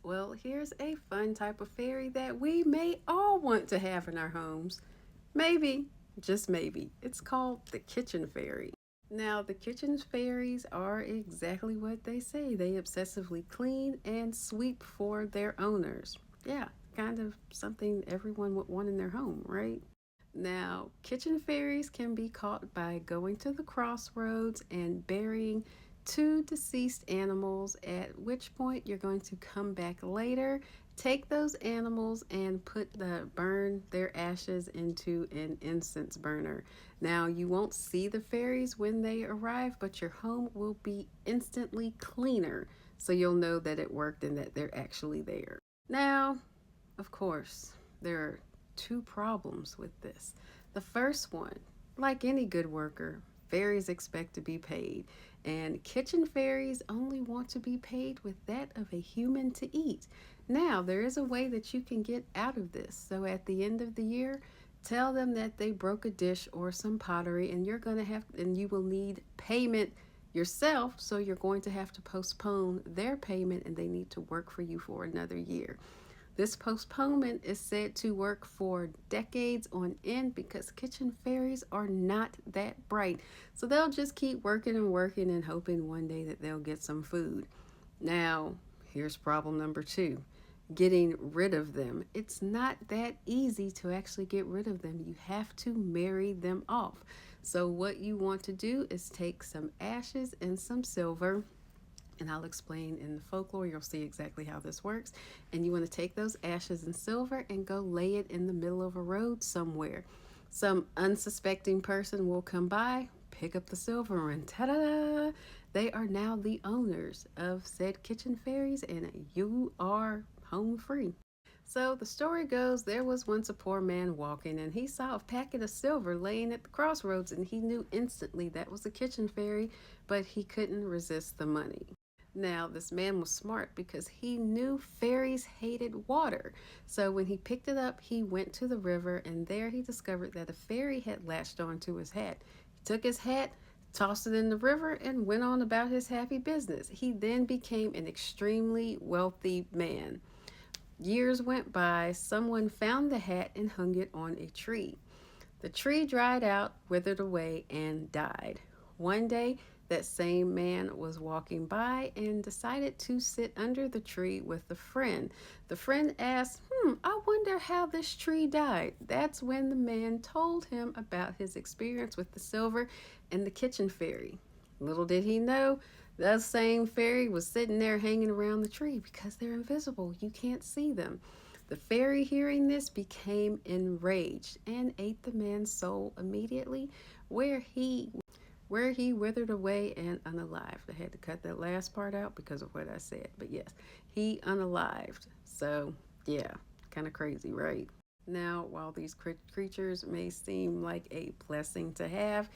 Well, here's a fun type of fairy that we may all want to have in our homes. Maybe, just maybe. It's called the kitchen fairy. Now, the kitchen fairies are exactly what they say. They obsessively clean and sweep for their owners. Yeah, kind of something everyone would want in their home, right? Now, kitchen fairies can be caught by going to the crossroads and burying two deceased animals, at which point you're going to come back later, take those animals and burn their ashes into an incense burner. Now, you won't see the fairies when they arrive, but your home will be instantly cleaner, so you'll know that it worked and that they're actually there. Now, of course, there are two problems with this. The first one, like any good worker, fairies expect to be paid, and kitchen fairies only want to be paid with that of a human to eat. Now, there is a way that you can get out of this. So at the end of the year, tell them that they broke a dish or some pottery, and you will need payment yourself, so you're going to have to postpone their payment and they need to work for you for another year. This postponement is said to work for decades on end because kitchen fairies are not that bright. So they'll just keep working and working and hoping one day that they'll get some food. Now, here's problem number two, getting rid of them. It's not that easy to actually get rid of them. You have to marry them off. So, what you want to do is take some ashes and some silver, and I'll explain in the folklore. You'll see exactly how this works. And you want to take those ashes and silver and go lay it in the middle of a road somewhere. Some unsuspecting person will come by, pick up the silver, and ta-da! They are now the owners of said kitchen fairies, and you are home free. So the story goes, there was once a poor man walking, and he saw a packet of silver laying at the crossroads, and he knew instantly that was a kitchen fairy, but he couldn't resist the money. Now, this man was smart because he knew fairies hated water. So when he picked it up, he went to the river, and there he discovered that a fairy had latched onto his hat. He took his hat, tossed it in the river, and went on about his happy business. He then became an extremely wealthy man. Years went by, someone found the hat and hung it on a tree. The tree dried out, withered away, and died. One day, that same man was walking by and decided to sit under the tree with a friend. The friend asked, I wonder how this tree died. That's when the man told him about his experience with the silver and the kitchen fairy. Little did he know, that same fairy was sitting there hanging around the tree because they're invisible. You can't see them. The fairy, hearing this, became enraged and ate the man's soul immediately, where he withered away and unalived. I had to cut that last part out because of what I said. But yes, he unalived. So, yeah, kind of crazy, right? Now, while these creatures may seem like a blessing to have,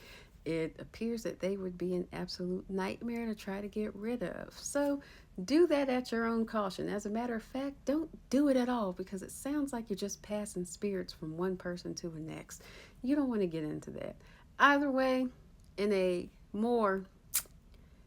it appears that they would be an absolute nightmare to try to get rid of. So, do that at your own caution. As a matter of fact, don't do it at all because it sounds like you're just passing spirits from one person to the next. You don't want to get into that. Either way, in a more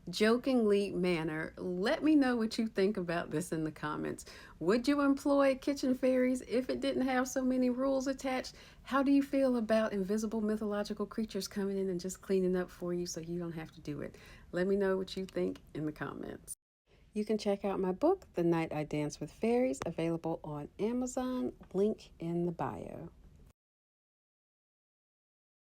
jokingly manner, let me know what you think about this in the comments. Would you employ kitchen fairies if it didn't have so many rules attached? How do you feel about invisible mythological creatures coming in and just cleaning up for you so you don't have to do it? Let me know what you think in the comments. You can check out my book, The Night I Danced with Fairies, available on Amazon, link in the bio.